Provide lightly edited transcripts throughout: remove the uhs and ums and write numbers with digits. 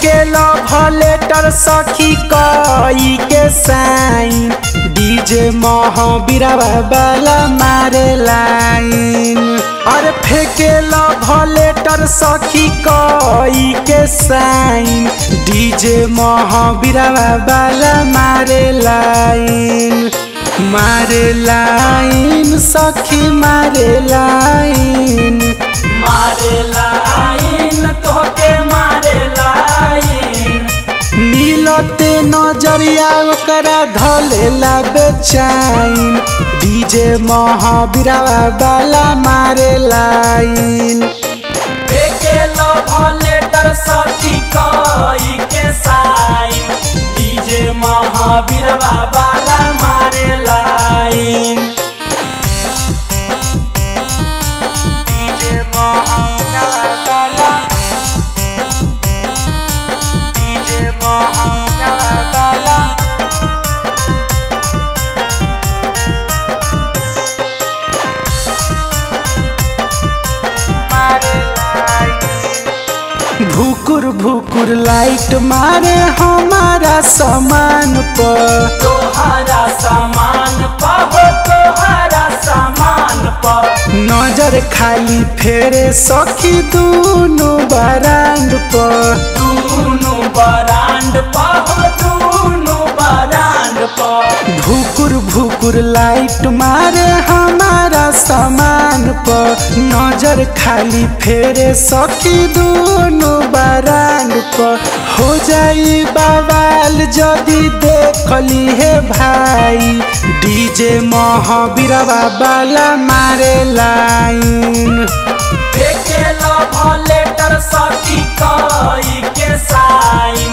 फेंके लेटर सखी कई के साइन डीजे महावीरवा वाला मारे लाइन। अरे फेंके लेटर सखी कई के साइन डीजे महावीरवा वाला मारे लाइन। मारे लाइन सखी मारे लाइन, मारे लाइन तोहके मारे लाइन। मिलते नजरिया ओकरा धलेला बेचैन डीजे महावीरवा वाला मारे लाइन। फेंके लेटर सखी कई के साइन डीजे महावीरवा वाला मारे लाइन। डीजे महावीरवा वाला, डीजे महावीरवा वाला मारे लाइन। भुकुर भुकुर लाइट मारे हमारा सामान पर, तोहरा सामान पर, तोहरा सामान पर। नजर खाली फेरे सखी दोनों बरांड पर, दोनों बरांड पर, दोनों बरांड पर। भुकुर भुकुर लाइट मारे हमारा सामान पर, नजर खाली फेरे सखी दोनों बरांड पर। हो जाई बवाल जदी देखली है भाई डीजे महावीरवा वाला मारे लाइन। फेंके लेटर सखी कई के साइन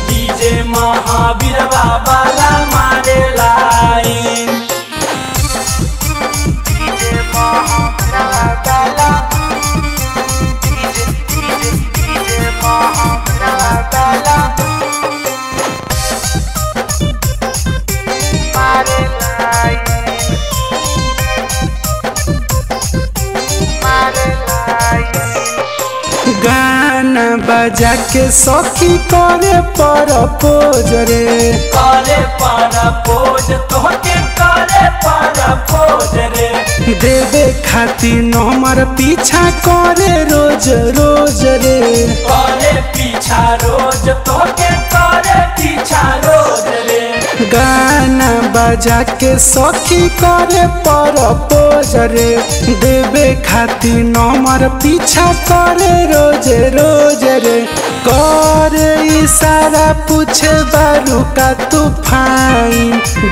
डीजे महावीरवा वाला मारे लाइन। डीजे महावीरवा वाला, डीजे महावीरवा वाला मारे लाइन, मारे लाइन। गाना बजा के सखी करे परपोज रे, करे परपोज तोहके करे परपोज रे। देवे खातिर नंबर पीछा करे रोज रोज रे, करे पीछा रोज तोहके करे पीछा रोज रे। गाना बजा के सखी करे परपोज रे, देवे खातिर नंबर पीछा करे रोज रोज रे। करे इशारा पूछे बारू का तूफान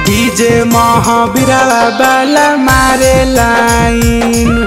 डीजे महावीरवा वाला मारे लाइन।